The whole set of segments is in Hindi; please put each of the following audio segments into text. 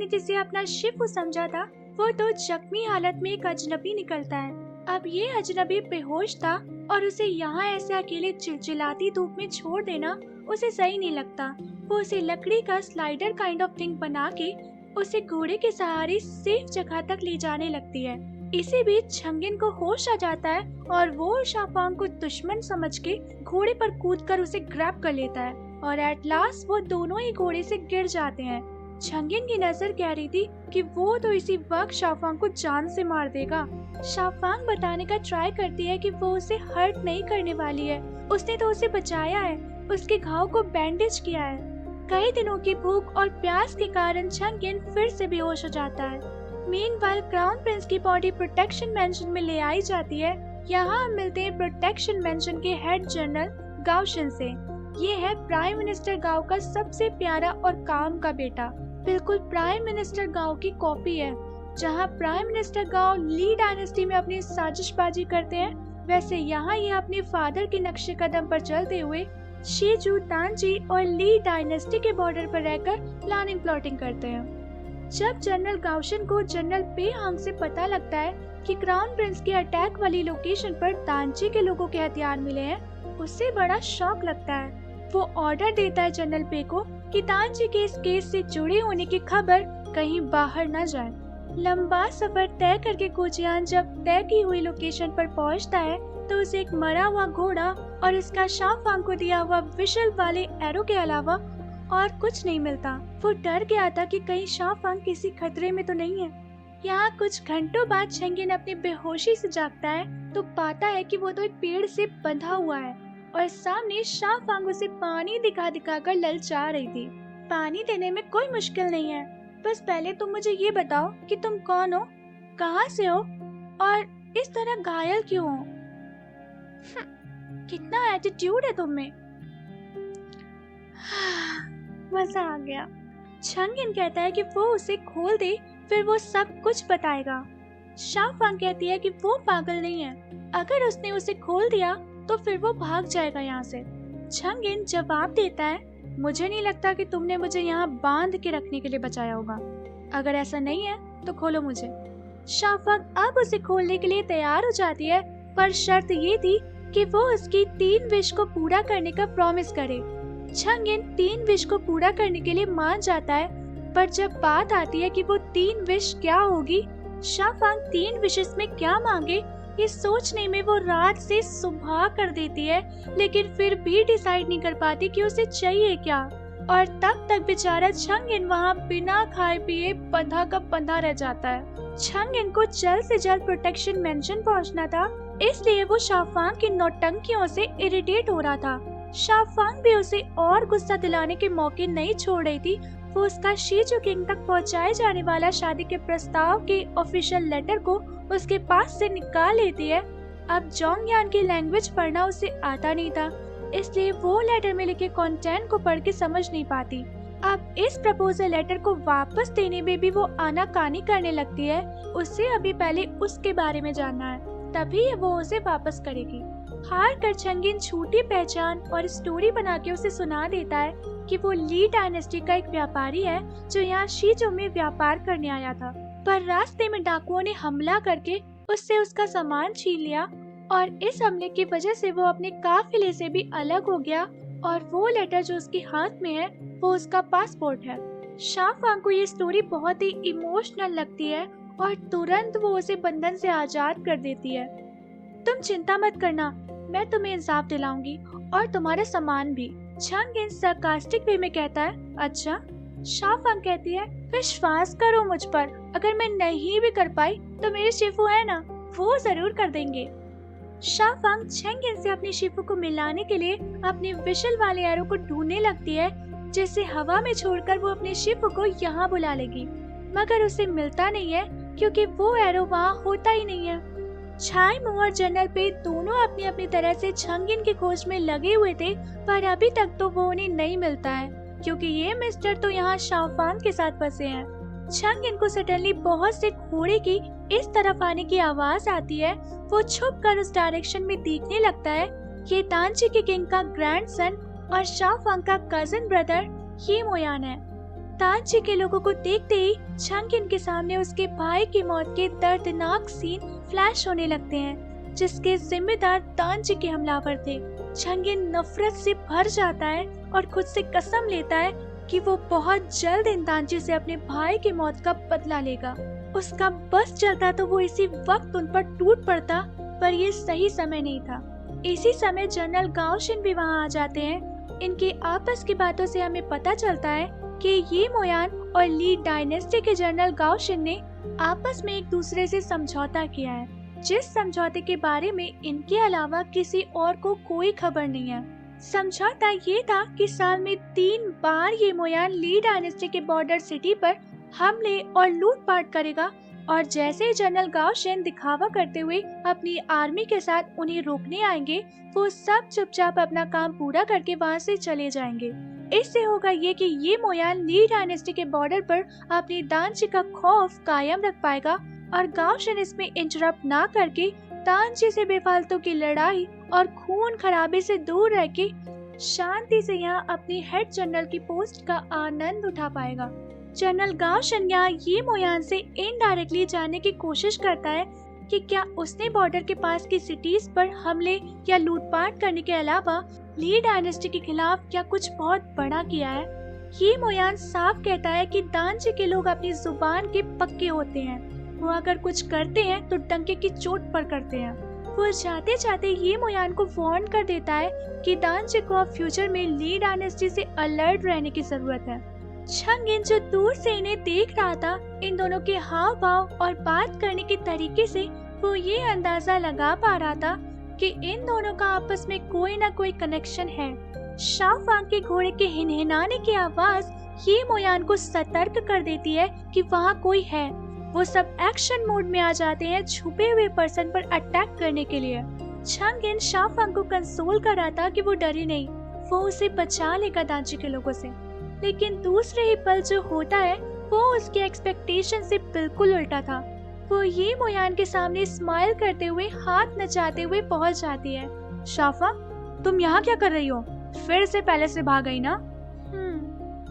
ने जिसे अपना शिफू समझा था वो तो जख्मी हालत में एक अजनबी निकलता है। अब ये अजनबी बेहोश था और उसे यहाँ ऐसे अकेले चिलचिलाती धूप में छोड़ देना उसे सही नहीं लगता। वो उसे लकड़ी का स्लाइडर काइंड ऑफ थिंग बना के उसे घोड़े के सहारे सेफ जगह तक ले जाने लगती है। इसी बीच छंगिन को होश आ जाता है और वो शाफांग को दुश्मन समझ के घोड़े पर कूदकर उसे ग्रैब कर लेता है और एट लास्ट वो दोनों ही घोड़े से गिर जाते हैं। छंगिन की नजर कह रही थी कि वो तो इसी वक्त शाफांग को जान से मार देगा। शाफांग बताने का ट्राई करती है कि वो उसे हर्ट नहीं करने वाली है, उसने तो उसे बचाया है, उसके घाव को बैंडेज किया है। कई दिनों की भूख और प्यास के कारण छंगिन फिर से बेहोश हो जाता है। मीनवाइल क्राउन प्रिंस की बॉडी प्रोटेक्शन मेंशन में ले आई जाती है। यहाँ हम मिलते हैं प्रोटेक्शन मेंशन के हेड जनरल गाओशन से। ये है प्राइम मिनिस्टर गाओ का सबसे प्यारा और काम का बेटा, बिल्कुल प्राइम मिनिस्टर गाओ की कॉपी है। जहाँ प्राइम मिनिस्टर गाओ ली डायनेस्टी में अपनी साजिशबाजी करते हैं, वैसे यहाँ ये अपने फादर के नक्शे कदम पर चलते हुए शीजू, तांजी और ली डायनेस्टी के बॉर्डर पर रहकर प्लानिंग प्लॉटिंग करते हैं। जब जनरल गाओशन को जनरल पे हांग से पता लगता है कि क्राउन प्रिंस के अटैक वाली लोकेशन पर तांजी के लोगों के हथियार मिले हैं, उससे बड़ा शॉक लगता है। वो ऑर्डर देता है जनरल पे को कि तांजी के इस केस से जुड़े होने की खबर कहीं बाहर न जाए। लंबा सफर तय करके कोचियान जब तय की हुई लोकेशन पर पहुंचता है तो उसे एक मरा हुआ घोड़ा और इसका शाफांग को दिया हुआ विशल वाले एरो के अलावा और कुछ नहीं मिलता। वो डर गया था कि कहीं शाफांग किसी खतरे में तो नहीं है। यहाँ कुछ घंटों बाद छंगिन अपनी बेहोशी से जागता है तो पाता है कि वो तो एक पेड़ से बंधा हुआ है और सामने शाफांग उसे पानी दिखा दिखा कर ललचा रही थी। पानी देने में कोई मुश्किल नहीं है, बस पहले तुम मुझे ये बताओ कि तुम कौन हो, कहाँ से हो और इस तरह घायल क्यों हो। कितना एटीट्यूड है तुम में। मजा आ गया। छंगिन कहता है कि वो उसे खोल दे, फिर वो सब कुछ बताएगा। शाफांग कहती है कि वो पागल नहीं है, अगर उसने उसे खोल दिया तो फिर वो भाग जाएगा यहाँ से। छंगिन जवाब देता है, मुझे नहीं लगता कि तुमने मुझे यहाँ बांध के रखने के लिए बचाया होगा, अगर ऐसा नहीं है तो खोलो मुझे। शाफांग अब उसे खोलने के लिए तैयार हो जाती है, पर शर्त ये थी कि वो उसकी 3 विश को पूरा करने का प्रॉमिस करे। छंगिन 3 विश को पूरा करने के लिए मान जाता है, पर जब बात आती है कि वो 3 विश क्या होगी, शाफांग 3 विशेस में क्या मांगे, ये सोचने में वो रात से सुबह कर देती है, लेकिन फिर भी डिसाइड नहीं कर पाती कि उसे चाहिए क्या। और तब तक बेचारा छंगिन वहाँ बिना खाए पिए बंधा का बंधा रह जाता है। छंगिन को जल्द से जल्द प्रोटेक्शन मेंशन पहुँचना था, इसलिए वो शाफांग की नौटंकियों से इरिटेट हो रहा था। शाफांग भी उसे और गुस्सा दिलाने के मौके नहीं छोड़ रही थी। वो उसका शीजू किंग तक पहुंचाए जाने वाला शादी के प्रस्ताव के ऑफिशियल लेटर को उसके पास से निकाल लेती है। अब जोंगयान की लैंग्वेज पढ़ना उसे आता नहीं था, इसलिए वो लेटर में लिखे कंटेंट को पढ़ के समझ नहीं पाती। अब इस प्रपोजल लेटर को वापस देने में भी वो आनाकानी करने लगती है। उसे अभी पहले उसके बारे में जानना है, तभी वो उसे वापस करेगी। हार कर छंगिन छोटी पहचान और स्टोरी बना के उसे सुना देता है कि वो ली डायनेस्टी का एक व्यापारी है जो यहाँ शीजो में व्यापार करने आया था, पर रास्ते में डाकुओं ने हमला करके उससे उसका सामान छीन लिया और इस हमले की वजह से वो अपने काफिले से भी अलग हो गया और वो लेटर जो उसके हाथ में है वो उसका पासपोर्ट है। शाफांग को ये स्टोरी बहुत ही इमोशनल लगती है और तुरंत वो उसे बंधन से आजाद कर देती है। तुम चिंता मत करना, मैं तुम्हें इंसाफ दिलाऊंगी और तुम्हारा सामान भी। छंगिन सरकास्टिक वे में कहता है, अच्छा। शाफांग कहती है, विश्वास करो मुझ पर, अगर मैं नहीं भी कर पाई तो मेरे शिफू है ना, वो जरूर कर देंगे। शाफांग छंगिन से अपनी शिफू को मिलाने के लिए अपने विशल वाले एरो को ढूंढने लगती है, जिसे हवा में छोड़कर वो अपने शिफू को यहाँ बुला लेगी, मगर उसे मिलता नहीं है क्योंकि वो एरो वहाँ होता ही नहीं है। छाई मू और जनरल पे दोनों अपनी अपनी तरह से छंगिन की खोज में लगे हुए थे, पर अभी तक तो वो उन्हें नहीं मिलता है क्योंकि ये मिस्टर तो यहाँ शाफांग के साथ फंसे हैं। छंगिन को सडनली बहुत से घोड़े की इस तरफ आने की आवाज आती है। वो छुप कर उस डायरेक्शन में देखने लगता है। ये तांची के किंग का ग्रैंडसन और शाफांग का कजिन ब्रदर ये मोयान है। तांची के लोगों को देखते ही छंगिन के सामने उसके भाई की मौत के दर्दनाक सीन फ्लैश होने लगते हैं, जिसके जिम्मेदार तांची के हमलावर थे। छंगिन नफरत से भर जाता है और खुद से कसम लेता है कि वो बहुत जल्द इन तांची से अपने भाई की मौत का बदला लेगा। उसका बस चलता तो वो इसी वक्त उन पर टूट पड़ता, पर ये सही समय नहीं था। इसी समय जनरल गाओशिन भी वहाँ आ जाते हैं। इनकी आपस की बातों से हमें पता चलता है कि ये मोयान और ली डायनेस्टी के जनरल गाओशिन ने आपस में एक दूसरे से समझौता किया है, जिस समझौते के बारे में इनके अलावा किसी और को कोई खबर नहीं है। समझौता ये था कि साल में 3 बार ये मोयान ली डायनेस्टी के बॉर्डर सिटी पर हमले और लूटपाट करेगा, और जैसे ही जनरल गाओशिन दिखावा करते हुए अपनी आर्मी के साथ उन्हें रोकने आएंगे, वो सब चुपचाप अपना काम पूरा करके वहाँ से चले जाएंगे। इससे होगा ये कि ये मोयान ली डायनेस्टी के बॉर्डर पर अपनी तांची का खौफ कायम रख पाएगा, और गाओशिन इसमें इंटरप्ट ना करके तांची से बेफालतू की लड़ाई और खून खराबे से दूर रह के शांति से यहाँ अपनी हेड जनरल की पोस्ट का आनंद उठा पाएगा। जनरल गाओशिन यहाँ ये मोयान से इनडायरेक्टली जानने की कोशिश करता है कि क्या उसने बॉर्डर के पास की सिटीज पर हमले या लूटपाट करने के अलावा ली डायनेस्टी के खिलाफ क्या कुछ बहुत बड़ा किया है। ये मोयान साफ कहता है कि तांची के लोग अपनी जुबान के पक्के होते हैं। वो अगर कुछ करते हैं तो डंके की चोट पर करते हैं। वो जाते जाते ये मोयान को वार्न कर देता है कि तांची को अब फ्यूचर में ली डायनेस्टी से अलर्ट रहने की जरूरत है। छंगिन जो दूर से इन्हें देख रहा था, इन दोनों के हाव भाव और बात करने के तरीके से वो ये अंदाजा लगा पा रहा था कि इन दोनों का आपस में कोई ना कोई कनेक्शन है। शाओफांग के घोड़े के हिनहिनाने की आवाज ये मोयान को सतर्क कर देती है कि वहाँ कोई है। वो सब एक्शन मोड में आ जाते हैं छुपे हुए पर्सन पर अटैक करने के लिए। छंगिन शाओफांग को कंसोल कर रहा था कि वो डरे नहीं, वो उसे बचा लेगा तांची के लोगों से। लेकिन दूसरे ही पल जो होता है वो उसके एक्सपेक्टेशन से बिल्कुल उल्टा था। वो ये मोयान के सामने स्माइल करते हुए हाथ नचाते हुए पहुंच जाती है। शाओफांग, तुम यहाँ क्या कर रही हो? फिर से पैलेस से भाग गई ना?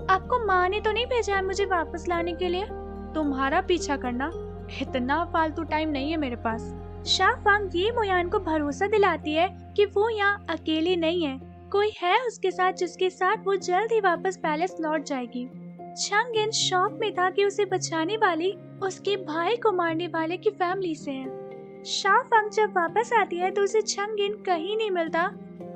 आपको माँ ने तो नहीं भेजा है मुझे वापस लाने के लिए? तुम्हारा पीछा करना, इतना फालतू टाइम नहीं है मेरे पास। शाओफांग ये मोयान को भरोसा दिलाती है कि वो यहाँ अकेली नहीं है, कोई है उसके साथ जिसके साथ वो जल्द ही वापस पैलेस लौट जाएगी। छंगिन शॉक में था कि उसे बचाने वाली उसके भाई को मारने वाले की फैमिली से है। शाओफांग जब वापस आती है तो उसे छंगिन कहीं नहीं मिलता।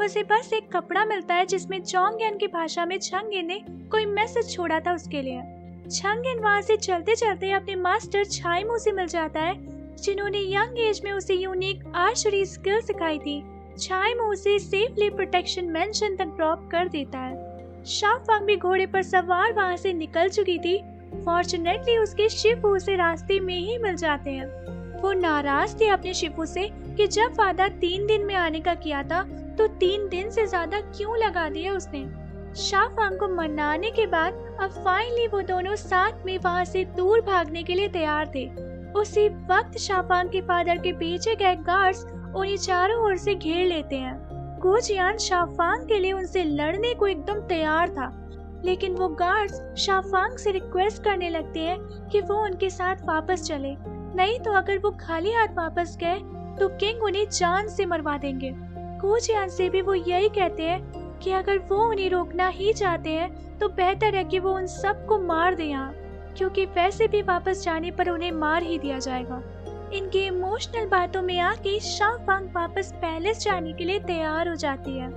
उसे बस एक कपड़ा मिलता है जिसमें चोंगयान की भाषा में छंगिन ने कोई मैसेज छोड़ा था उसके लिए। छंगिन वहाँ से चलते चलते अपने मास्टर छाइमू से मिल जाता है, जिन्होंने यंग एज में उसे यूनिक आर्चरी स्किल सिखाई थी। छाइमू उसे सेफली प्रोटेक्शन मेंशन तक ड्रॉप कर देता है। शाओफांग भी घोड़े पर सवार वहाँ से निकल चुकी थी। फॉर्चुनेटली उसके शिफू उसे रास्ते में ही मिल जाते हैं। वो नाराज थे अपने शिफू से कि जब वादा 3 दिन में आने का किया था तो 3 दिन से ज्यादा क्यों लगा दिया उसने। शाओफांग को मनाने के बाद अब फाइनली वो दोनों साथ में वहाँ से दूर भागने के लिए तैयार थे। उसी वक्त शाओफांग के फादर के भेजे गए गार्ड्स उन्हें चारों ओर से घेर लेते हैं। गुजियान शाओफांग के लिए उनसे लड़ने को एकदम तैयार था, लेकिन वो गार्ड्स शाओफांग से रिक्वेस्ट करने लगते हैं कि वो उनके साथ वापस चले, नहीं तो अगर वो खाली हाथ वापस गए तो किंग उन्हें जान से मरवा देंगे। गुजियान से भी वो यही कहते हैं कि अगर वो उन्हें रोकना ही चाहते हैं तो बेहतर है कि वो उन सबको मार दे यहाँ, क्योंकि वैसे भी वापस जाने पर उन्हें मार ही दिया जाएगा। इनकी इमोशनल बातों में आके शाओफांग वापस पैलेस जाने के लिए तैयार हो जाती है।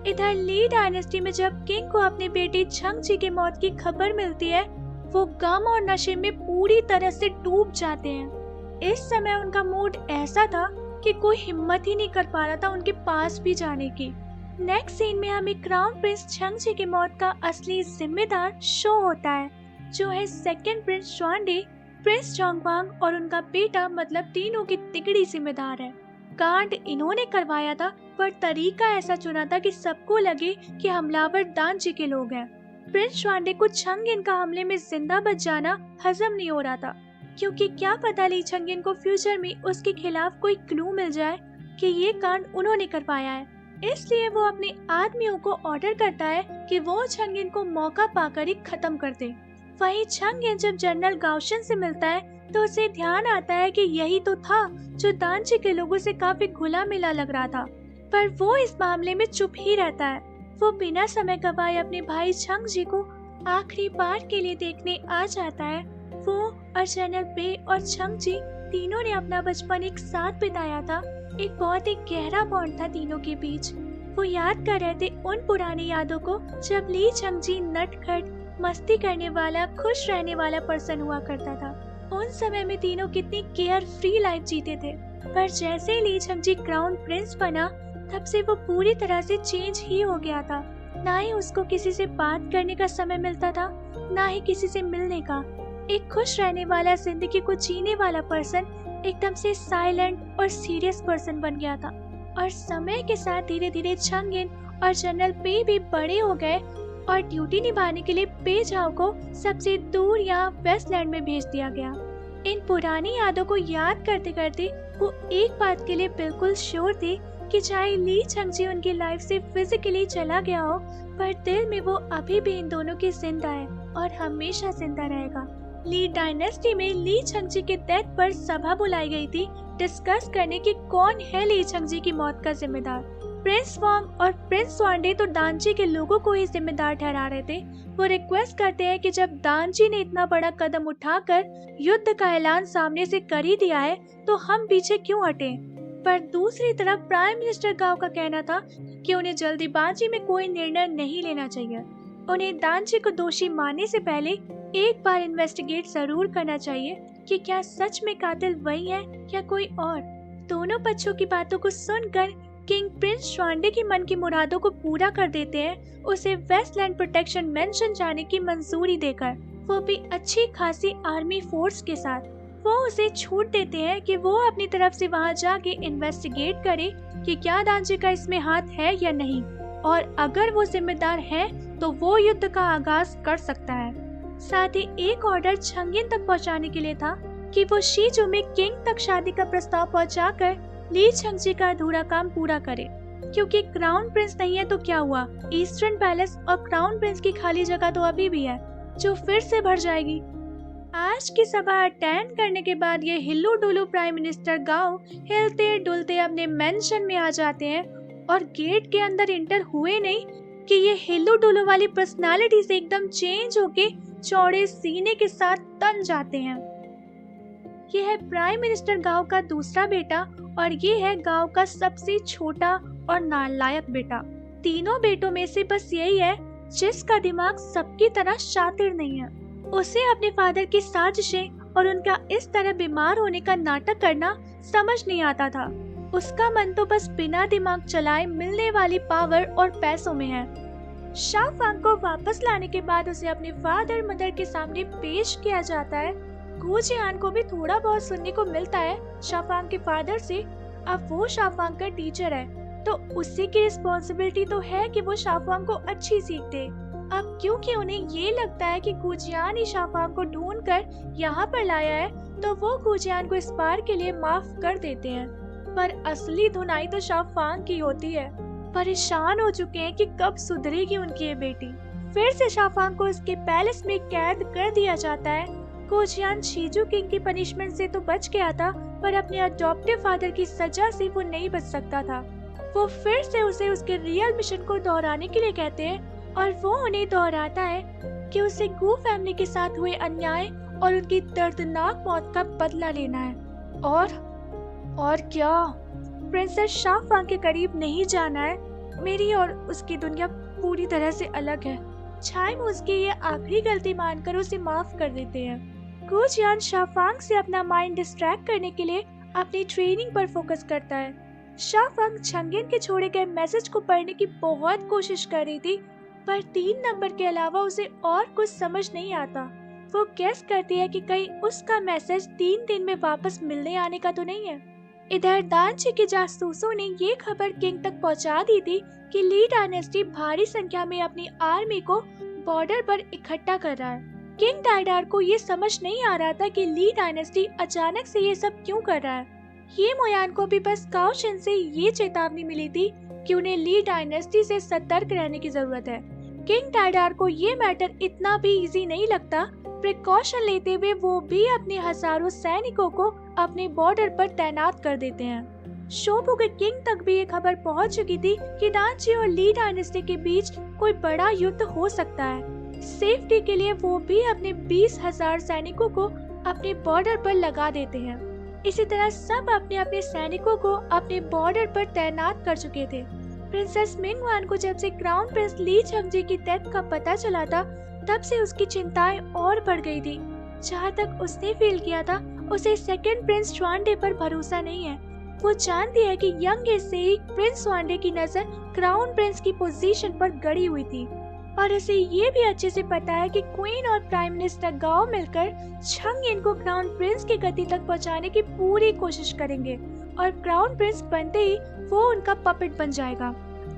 इधर ली डायनेस्टी में जब किंग को अपनी बेटी छंगची की मौत की खबर मिलती है, वो गम और नशे में पूरी तरह से डूब जाते हैं। इस समय उनका मूड ऐसा था कि कोई हिम्मत ही नहीं कर पा रहा था उनके पास भी जाने की। नेक्स्ट सीन में हमें क्राउन प्रिंस छंगची की मौत का असली जिम्मेदार शो होता है, जो है सेकंड प्रिंस श्वानडे, प्रिंस जोंगवांग और उनका बेटा, मतलब तीनों की तिगड़ी जिम्मेदार है। कांड इन्होंने करवाया था, पर तरीका ऐसा चुना था कि सबको लगे कि हमलावर तांची के लोग हैं। प्रिंस श्वानडे को छंगिन का हमले में जिंदा बच जाना हजम नहीं हो रहा था, क्योंकि क्या पता ली छंगिन को फ्यूचर में उसके खिलाफ कोई क्लू मिल जाए कि ये कांड उन्होंने करवाया है। इसलिए वो अपने आदमियों को ऑर्डर करता है कि वो छंगिन को मौका पाकर ही खत्म कर दे। वहीं छंगयिन जब जनरल गाओशन से मिलता है तो उसे ध्यान आता है कि यही तो था जो दानची के लोगों से काफी घुला मिला लग रहा था, पर वो इस मामले में चुप ही रहता है। वो बिना समय गवाए अपने भाई छंगजी को आखिरी बार के लिए देखने आ जाता है। वो और जनरल पे और छंगजी तीनों ने अपना बचपन एक साथ बिताया था। एक बहुत ही गहरा बॉन्ड था तीनों के बीच। वो याद कर रहे थे उन पुरानी यादों को जब ली छंगजी नटखट, मस्ती करने वाला, खुश रहने वाला पर्सन हुआ करता था। उन समय में तीनों कितनी केयर फ्री लाइफ जीते थे, पर जैसे ही ली छंगजी क्राउन प्रिंस बना तब से वो पूरी तरह से चेंज ही हो गया था। ना ही उसको किसी से बात करने का समय मिलता था, ना ही किसी से मिलने का। एक खुश रहने वाला, जिंदगी को जीने वाला पर्सन एकदम से साइलेंट और सीरियस पर्सन बन गया था। और समय के साथ धीरे धीरे छंगयिन और जनरल पे भी बड़े हो गए और ड्यूटी निभाने के लिए पे झाओ को सबसे दूर यहाँ वेस्टलैंड में भेज दिया गया। इन पुरानी यादों को याद करते करते वो एक बात के लिए बिल्कुल श्योर थे कि चाहे ली छंगजी उनकी लाइफ से फिजिकली चला गया हो, पर दिल में वो अभी भी इन दोनों के जिंदा है और हमेशा जिंदा रहेगा। ली डायनेस्टी में ली छंगजी के डेथ पर सभा बुलाई गई थी डिस्कस करने की कौन है ली छंगजी की मौत का जिम्मेदार। प्रिंस वांग और प्रिंस स्वांडे तो दानची के लोगों को ही जिम्मेदार ठहरा रहे थे। वो रिक्वेस्ट करते हैं कि जब दानची ने इतना बड़ा कदम उठाकर युद्ध का ऐलान सामने से कर ही दिया है तो हम पीछे क्यों हटे। पर दूसरी तरफ प्राइम मिनिस्टर गाओ का कहना था कि उन्हें जल्दीबाजी में कोई निर्णय नहीं लेना चाहिए। उन्हें दानची को दोषी मानने से पहले एक बार इन्वेस्टिगेट जरूर करना चाहिए कि क्या सच में कातिल वही है या कोई और। दोनों पक्षों की बातों को सुनकर किंग प्रिंस स्वांडे की मन की मुरादों को पूरा कर देते हैं, उसे वेस्टलैंड प्रोटेक्शन मेंशन जाने की मंजूरी देकर, वो भी अच्छी खासी आर्मी फोर्स के साथ। वो उसे छूट देते हैं कि वो अपनी तरफ से वहां जाके इन्वेस्टिगेट करे कि क्या दानची का इसमें हाथ है या नहीं, और अगर वो जिम्मेदार है तो वो युद्ध का आगाज कर सकता है। साथ ही एक ऑर्डर छंगयिन तक पहुंचाने के लिए था कि वो शीजू में किंग तक शादी का प्रस्ताव पहुंचाकर ली छंगजी का अधूरा काम पूरा करे, क्योंकि क्राउन प्रिंस नहीं है तो क्या हुआ, ईस्टर्न पैलेस और क्राउन प्रिंस की खाली जगह तो अभी भी है जो फिर से भर जाएगी। आज की सभा अटेंड करने के बाद ये हिल्लू डुलू प्राइम मिनिस्टर गाओ हिलते डुलते अपने मेंशन में आ जाते हैं और गेट के अंदर इंटर हुए नहीं कि ये हिल्लू डुलू वाली पर्सनालिटी से एकदम चेंज होके चौड़े सीने के साथ तन जाते हैं। ये है प्राइम मिनिस्टर गाओ का दूसरा बेटा और ये है गाओ का सबसे छोटा और नालायक बेटा। तीनों बेटों में से बस यही है जिसका दिमाग सबकी तरह शातिर नहीं है। उसे अपने फादर की साजिशें और उनका इस तरह बीमार होने का नाटक करना समझ नहीं आता था। उसका मन तो बस बिना दिमाग चलाए मिलने वाली पावर और पैसों में है। शाओफांग को वापस लाने के बाद उसे अपने फादर मदर के सामने पेश किया जाता है। गु जियान को भी थोड़ा बहुत सुनने को मिलता है शाओफांग के फादर से। अब वो शाओफांग का टीचर है तो उसी की रिस्पॉन्सिबिलिटी तो है कि वो शाओफांग को अच्छी सीख दे। अब क्योंकि उन्हें ये लगता है कि गु जियान ही शाओफांग को ढूंढकर यहाँ पर लाया है तो वो गु जियान को इस बार के लिए माफ कर देते हैं, पर असली धुनाई तो शाओफांग की होती है। परेशान हो चुके हैं कि कब सुधरेगी उनकी ये बेटी। फिर से शाओफांग को उसके पैलेस में कैद कर दिया जाता है। गु जियान शीजू किंग की पनिशमेंट से तो बच गया था, पर अपने अडॉप्टिव फादर की सजा से वो नहीं बच सकता था। वो फिर से उसे उसके रियल मिशन को दोहराने के लिए कहते हैं और वो उन्हें दोहराता है कि उसे गु फैमिली के साथ हुए अन्याय और उनकी दर्दनाक मौत का बदला लेना है। और क्या प्रिंसेस शाओफांग के करीब नहीं जाना है। मेरी और उसकी दुनिया पूरी तरह से अलग है। छाई उसकी ये आखिरी गलती मानकर उसे माफ कर देते हैं। गु जियान शाओफांग से अपना माइंड डिस्ट्रैक्ट करने के लिए अपनी ट्रेनिंग पर फोकस करता है। शाओफांग छंगयिन के छोड़े गए मैसेज को पढ़ने की बहुत कोशिश कर रही थी, पर 3 नंबर के अलावा उसे और कुछ समझ नहीं आता। वो गेस करती है कि कहीं उसका मैसेज 3 दिन में वापस मिलने आने का तो नहीं है। इधर दानची के जासूसों ने ये खबर किंग तक पहुंचा दी थी कि ली डायनेस्टी भारी संख्या में अपनी आर्मी को बॉर्डर पर इकट्ठा कर रहा है। किंग डाइडार को ये समझ नहीं आ रहा था कि ली डायनेस्टी अचानक से ये सब क्यों कर रहा है। ये मोयान को भी बस गाओ शिन से ये चेतावनी मिली थी कि उन्हें ली डायनेस्टी से सतर्क रहने की जरूरत है। किंग डाइडार को ये मैटर इतना भी इजी नहीं लगता प्रिकॉशन लेते हुए वो भी अपने हजारों सैनिकों को अपने बॉर्डर पर तैनात कर देते हैं। शोबू के किंग तक भी ये खबर पहुंच चुकी थी कि डांची और ली डायनेस्टी के बीच कोई बड़ा युद्ध हो सकता है। सेफ्टी के लिए वो भी अपने 20,000 सैनिकों को अपने बॉर्डर पर लगा देते हैं। इसी तरह सब अपने अपने सैनिकों को अपने बॉर्डर पर तैनात कर चुके थे। प्रिंसेस मिंगवान को जब से क्राउन प्रिंस ली चंगजी की डेथ का पता चला था, तब से उसकी चिंताएं और बढ़ गई थी। जहाँ तक उसने फील किया था, उसे सेकंड प्रिंस श्वानडे पर भरोसा नहीं है। वो जानती है कि यंग एज से ही प्रिंस श्वानडे की नजर क्राउन प्रिंस की पोजीशन पर गड़ी हुई थी, और उसे ये भी अच्छे से पता है कि क्वीन और प्राइम मिनिस्टर गाओ मिलकर छंगयिन को क्राउन प्रिंस की गद्दी तक पहुंचाने की पूरी कोशिश करेंगे, और क्राउन प्रिंस बनते ही वो उनका पपेट बन जाएगा।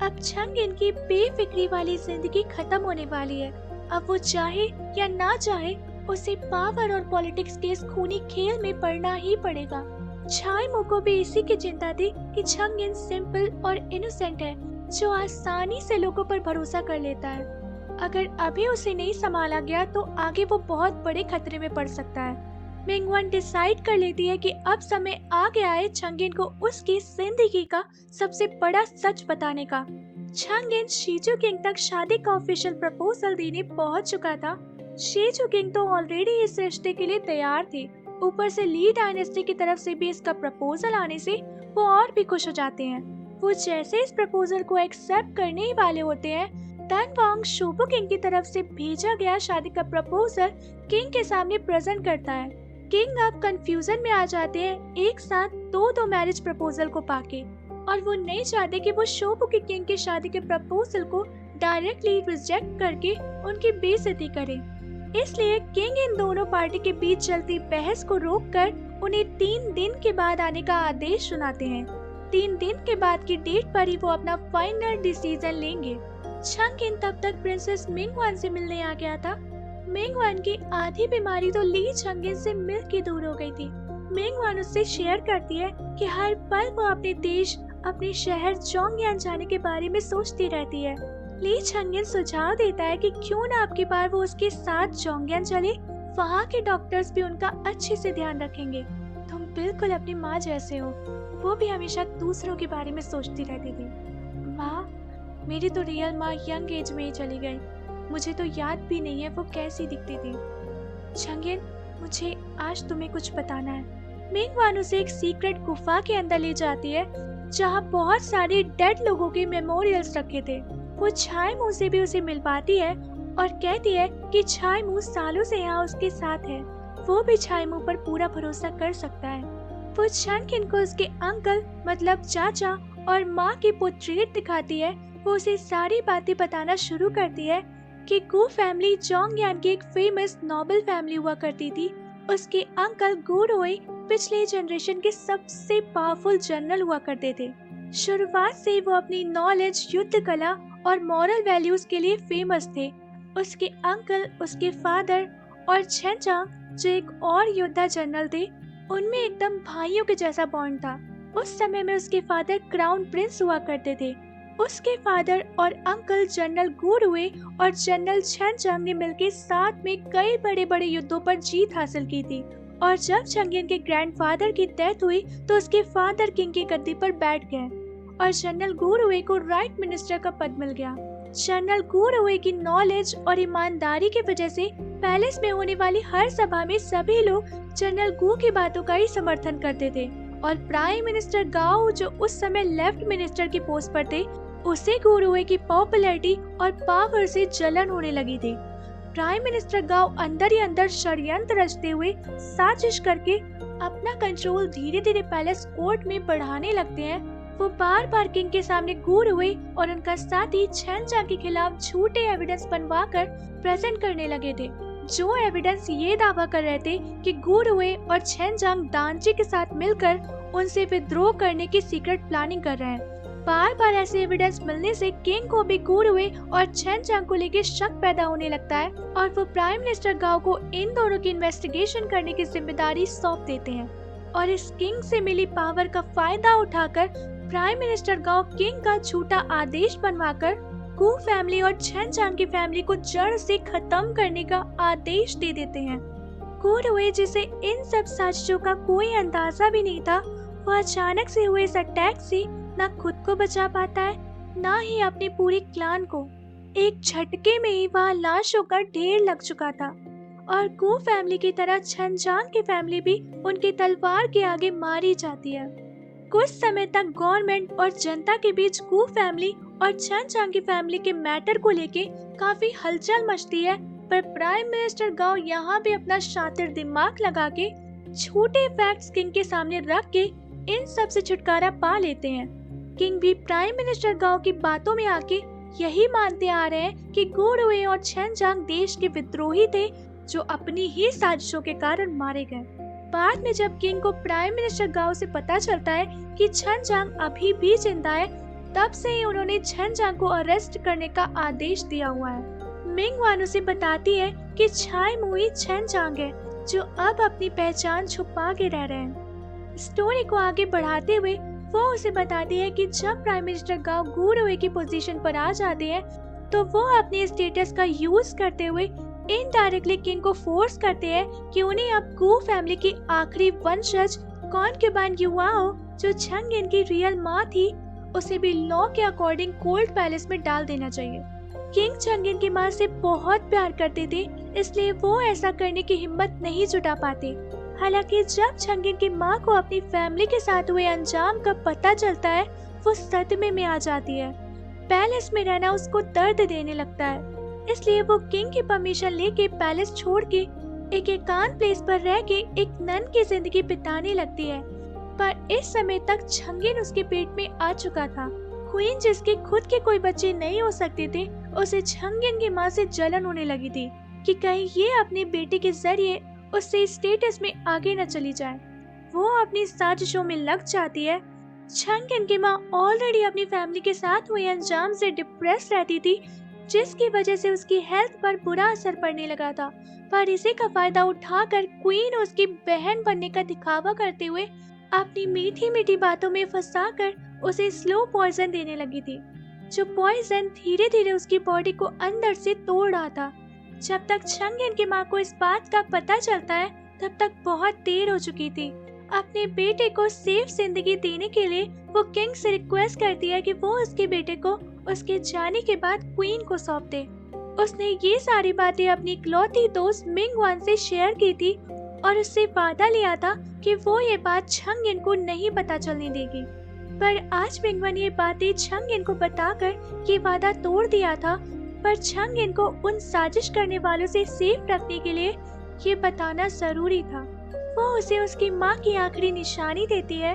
अब छंगयिन की बेफिक्री वाली जिंदगी खत्म होने वाली है। अब वो चाहे या ना चाहे, उसे पावर और पॉलिटिक्स के इस खूनी खेल में पड़ना ही पड़ेगा। छाइमो को भी इसी की चिंता थी कि छंगयिन सिंपल और इनोसेंट है, जो आसानी से लोगों पर भरोसा कर लेता है। अगर अभी उसे नहीं संभाला गया तो आगे वो बहुत बड़े खतरे में पड़ सकता है। मिंगवन डिसाइड कर लेती है कि अब समय आ गया है छंगयिन को उसकी जिंदगी का सबसे बड़ा सच बताने का। छंगयिन शीजू किंग तक शादी का ऑफिशियल प्रपोजल देने पहुंच चुका था। शीजू किंग तो ऑलरेडी इस रिश्ते के लिए तैयार थे। ऊपर से ली डायनेस्टी की तरफ से भी इसका प्रपोजल आने से वो और भी खुश हो जाते हैं। वो जैसे इस प्रपोजल को एक्सेप्ट करने ही वाले होते हैं, तन वांग शोबू किंग की तरफ से भेजा गया शादी का प्रपोजल किंग के सामने प्रेजेंट करता है। किंग अब कंफ्यूजन में आ जाते हैं एक साथ दो मैरिज प्रपोजल को पाके, और वो नहीं चाहते कि वो शोबू की किंग की शादी के प्रपोजल को डायरेक्टली रिजेक्ट करके उनकी बेइज्जती करे। इसलिए किंग इन दोनों पार्टी के बीच चलती बहस को रोककर उन्हें 3 दिन के बाद आने का आदेश सुनाते हैं। 3 दिन के बाद की डेट पर ही वो अपना फाइनल डिसीजन लेंगे। छंगयिन तब तक प्रिंसेस मिंगवान से मिलने आ गया था। मिंगवान की आधी बीमारी तो ली छंगयिन से मिल के दूर हो गई थी। मिंगवान उससे शेयर करती है कि हर पल वो अपने देश, अपने शहर जोंगयान जाने के बारे में सोचती रहती है। ली छंगयिन सुझाव देता है कि क्यों ना अब की बार वो उसके साथ जोंगयान चले। वहाँ के डॉक्टर्स भी उनका अच्छे से ध्यान रखेंगे। तुम बिल्कुल अपनी माँ जैसे हो। वो भी हमेशा दूसरों के बारे में सोचती रहती थी। माँ, मेरी तो रियल माँ यंग एज में ही चली गई। मुझे तो याद भी नहीं है वो कैसी दिखती थी। छंगयिन, मुझे आज तुम्हें कुछ बताना है। मिंगवान उसे एक सीक्रेट गुफा के अंदर ले जाती है, जहाँ बहुत सारे डेड लोगों के मेमोरियल्स रखे थे। वो छाइमू से भी उसे मिलवाती है और कहती है कि छाइमू सालों से यहाँ उसके साथ है। वो भी छाइमू पर पूरा भरोसा कर सकता है। वो छंगयिन को उसके अंकल मतलब चाचा और माँ की पोर्ट्रेट दिखाती है। वो उसे सारी बातें बताना शुरू करती है कि गू फैमिली जोंगयान की एक फेमस नोबल फैमिली हुआ करती थी। उसके अंकल गू रोई पिछले जनरेशन के सबसे पावरफुल जनरल हुआ करते थे। शुरुआत से वो अपनी नॉलेज, युद्ध कला और मॉरल वैल्यूज के लिए फेमस थे। उसके अंकल, उसके फादर और छेंचांग जो एक और योद्धा जनरल थे, उनमें एकदम भाइयों के जैसा बॉन्ड था। उस समय में उसके फादर क्राउन प्रिंस हुआ करते थे। उसके फादर और अंकल जनरल गुरुए और जनरल छेंचांग ने मिलकर साथ में कई बड़े बड़े युद्धों पर जीत हासिल की थी। और जब छंगयिन के ग्रैंडफादर की डेथ हुई तो उसके फादर किंग की गद्दी पर बैठ गए और जनरल गुरुए को राइट मिनिस्टर का पद मिल गया। जनरल गुरुए की नॉलेज और ईमानदारी की वजह से पैलेस में होने वाली हर सभा में सभी लोग जनरल गु की बातों का ही समर्थन करते थे, और प्राइम मिनिस्टर गाओ जो उस समय लेफ्ट मिनिस्टर की पोस्ट पर थे, उसे गुरुए की पॉपुलैरिटी और पावर से जलन होने लगी थी। प्राइम मिनिस्टर गाओ अंदर ही अंदर षड्यंत्र रचते हुए साजिश करके अपना कंट्रोल धीरे धीरे पैलेस कोर्ट में बढ़ाने लगते हैं। वो बार बार किंग के सामने गुरुए और उनका साथी छेंचांग के खिलाफ झूठे एविडेंस बनवाकर प्रेजेंट करने लगे थे, जो एविडेंस ये दावा कर रहे थे कि गुरुए और छेंचांग दानजी के साथ मिलकर उनसे विद्रोह करने की सीक्रेट प्लानिंग कर रहे हैं। बार बार ऐसे एविडेंस मिलने से किंग को भी गुरुए और छेंचांग को लेकर शक पैदा होने लगता है और वो प्राइम मिनिस्टर गाओ को इन दोनों की इन्वेस्टिगेशन करने की जिम्मेदारी सौंप देते हैं। और इस किंग से मिली पावर का फायदा उठाकर प्राइम मिनिस्टर गाओ किंग का झूठा आदेश बनवाकर गू फैमिली और छन चांग की फैमिली को जड़ से खत्म करने का आदेश दे देते हैं। गू रुए, जिसे इन सब साजिशों का कोई अंदाजा भी नहीं था, वो अचानक से हुए इस अटैक से न खुद को बचा पाता है, न ही अपनी पूरी क्लान को। एक झटके में ही वह लाशों का ढेर लग चुका था और गू फैमिली की तरह छन चांग की फैमिली भी उनकी तलवार के आगे मारी जाती है। कुछ समय तक गवर्नमेंट और जनता के बीच गू फैमिली और छन चांग की फैमिली के मैटर को लेके काफी हलचल मचती है, पर प्राइम मिनिस्टर गाओ यहाँ भी अपना शातिर दिमाग लगा के छोटे फैक्ट्स किंग के सामने रख के इन सब से छुटकारा पा लेते हैं। किंग भी प्राइम मिनिस्टर गाओ की बातों में आके यही मानते आ रहे हैं कि गू रुए और छन चांग देश के विद्रोही थे जो अपनी ही साजिशों के कारण मारे गए। बाद में जब किंग को प्राइम मिनिस्टर गाओ से पता चलता है कि छन चांग अभी भी जिंदा है, तब से ही उन्होंने छन चांग को अरेस्ट करने का आदेश दिया हुआ है। मिंग वान उसे बताती है कि छाई मुई छन चांग है जो अब अपनी पहचान छुपा के रह रहे हैं। स्टोरी को आगे बढ़ाते हुए वो उसे बताती है कि जब प्राइम मिनिस्टर गाओ गू रुए की पोजीशन पर आ जाते हैं तो वो अपने स्टेटस का यूज करते हुए इनडायरेक्टली किंग को फोर्स करते हैं कि उन्हें अब गू फैमिली की आखिरी वंशज कॉन्क्यूबाइन युआओ, जो छंगिन की रियल माँ थी, उसे भी लॉ के अकॉर्डिंग कोल्ड पैलेस में डाल देना चाहिए। किंग छंगिन की माँ से बहुत प्यार करते थे, इसलिए वो ऐसा करने की हिम्मत नहीं जुटा पाते। हालांकि जब छंगिन की माँ को अपनी फैमिली के साथ हुए अंजाम का पता चलता है, वो सदमे में आ जाती है। पैलेस में रहना उसको दर्द देने लगता है, इसलिए वो किंग की परमिशन लेके पैलेस छोड़ के एक एकांत प्लेस पर रह के एक नन की जिंदगी बिताने लगती है। पर इस समय तक छंगिन उसके पेट में आ चुका था। क्वीन, जिसके खुद के कोई बच्चे नहीं हो सकते थे, उसे छंगिन की माँ से जलन होने लगी थी कि कहीं ये अपने बेटे के जरिए उससे स्टेटस में आगे न चली जाए। वो अपनी साजिशों में लग जाती है। छंगिन की माँ ऑलरेडी अपनी फैमिली के साथ हुए अंजाम से डिप्रेस रहती थी, जिसकी वजह से उसकी हेल्थ पर बुरा असर पड़ने लगा था। पर इसी का फायदा उठाकर क्वीन उसकी बहन बनने का दिखावा करते हुए अपनी मीठी मीठी बातों में फंसाकर उसे स्लो पॉइजन देने लगी थी, जो पॉइजन धीरे धीरे उसकी बॉडी को अंदर से तोड़ रहा था। जब तक छंगिन की माँ को इस बात का पता चलता है, तब तक बहुत देर हो चुकी थी। अपने बेटे को सेफ जिंदगी देने के लिए वो किंग से रिक्वेस्ट करती है कि वो उसके बेटे को उसके जाने के बाद क्वीन को सौंप दे। उसने ये सारी बातें अपनी इकलौती दोस्त मिंग वान से शेयर की थी और उससे वादा लिया था कि वो ये बात छंगिन को नहीं पता चलने देगी। पर आज मिंग वान ये बातें छंगिन को बताकर ये वादा तोड़ दिया था, पर छंगिन को उन साजिश करने वालों से सेफ रखने के लिए ये बताना जरूरी था। वो उसे उसकी माँ की आखिरी निशानी देती है।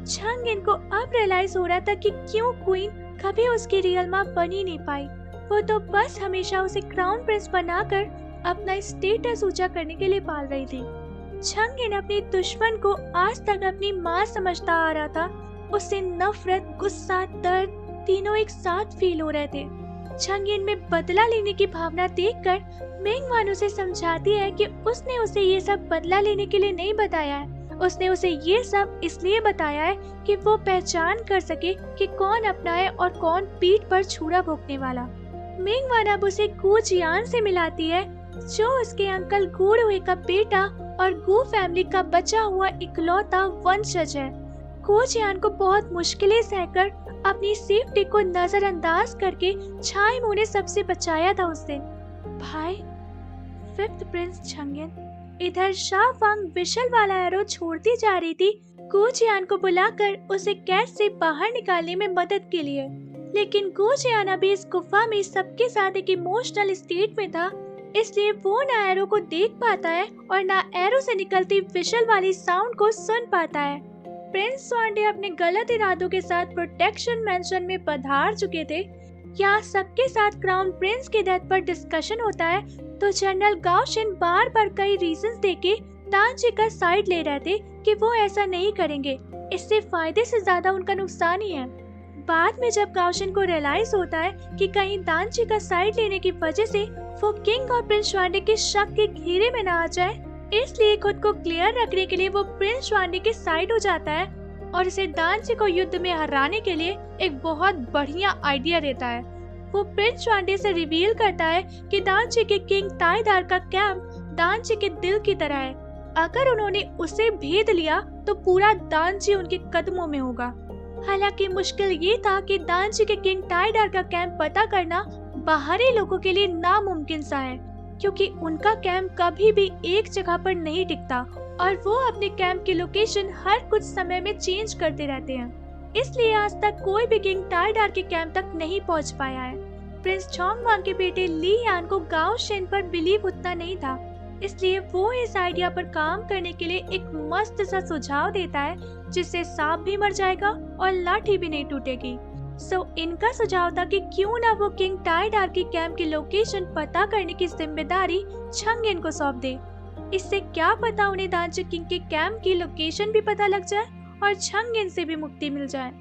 छंगिन को अब रियलाइज हो रहा था कि क्यों क्वीन कभी उसकी रियल माँ बनी नहीं पाई। वो तो बस हमेशा उसे क्राउन प्रिंस बनाकर अपना स्टेटस ऊंचा करने के लिए पाल रही थी। छंगिन अपने दुश्मन को आज तक अपनी माँ समझता आ रहा था। उससे नफरत, गुस्सा, दर्द तीनों एक साथ फील हो रहे थे। छंगिन में बदला लेने की भावना देखकर मिंग वान उसे समझाती है कि उसने उसे ये सब बदला लेने के लिए नहीं बताया है। उसने उसे ये सब इसलिए बताया है कि वो पहचान कर सके कि कौन अपना है और कौन पीठ पर छुरा भोंकने वाला। मिंग वान अब उसे गू जियान से मिलाती है, जो उसके अंकल गू रुए का बेटा और गू फैमिली का बचा हुआ इकलौता वंशज है। गू जियान को बहुत मुश्किलें सहकर अपनी सेफ्टी को नजरअंदाज करके छाई मू ने सबसे बचाया था उस दिन। भाई, फिफ्थ प्रिंस छंगिन इधर शाफांग विशल वाला एरो छोड़ती जा रही थी गू जियान को बुलाकर उसे कैद से बाहर निकालने में मदद के लिए। लेकिन गू जियान अभी इस गुफा में सबके साथ एक इमोशनल स्टेट में था, इसलिए वो ना एरो को देख पाता है और ना एरो से निकलती विशल वाली साउंड को सुन पाता है। प्रिंस स्वांडे अपने गलत इरादों के साथ प्रोटेक्शन मेंशन में पधार चुके थे। यहाँ सबके साथ क्राउन प्रिंस के डेथ पर डिस्कशन होता है, तो जनरल गाओशिन बार बार कई रीजंस देके दानची का साइड ले रहे थे कि वो ऐसा नहीं करेंगे, इससे फायदे से ज्यादा उनका नुकसान ही है। बाद में जब गाओशिन को रियलाइज होता है कि कहीं दानची का साइड लेने की वजह से वो किंग और प्रिंस स्वांडे के शक के घेरे में न आ जाए, इसलिए खुद को क्लियर रखने के लिए वो प्रिंस स्वांडे के साइड हो जाता है और इसे दानची को युद्ध में हराने के लिए एक बहुत बढ़िया आइडिया देता है। वो प्रिंस चांडी से रिवील करता है कि दानची के किंग ताईदार का कैंप दानची के दिल की तरह है। अगर उन्होंने उसे भेद लिया तो पूरा दानची उनके कदमों में होगा। हालांकि मुश्किल ये था कि दानची के किंग ताईदार का कैंप पता करना बाहरी लोगों के लिए नामुमकिन सा है, क्योंकि उनका कैंप कभी भी एक जगह पर नहीं टिकता और वो अपने कैंप की लोकेशन हर कुछ समय में चेंज करते रहते हैं। इसलिए आज तक कोई भी किंग ताईदार के कैंप तक नहीं पहुंच पाया है। प्रिंस चोंगवांग के बेटे ली यान को गाओ शेन पर बिलीव उतना नहीं था, इसलिए वो इस आइडिया पर काम करने के लिए एक मस्त सा सुझाव देता है जिससे सांप भी मर जाएगा और लाठी भी नहीं टूटेगी। इनका सुझाव था कि क्यों ना वो किंग ताईदार की कैंप की लोकेशन पता करने की जिम्मेदारी छंगिन को सौंप दे। इससे क्या पता उन्हें दानची किंग के कैंप की लोकेशन भी पता लग जाए और छंगिन से भी मुक्ति मिल जाए।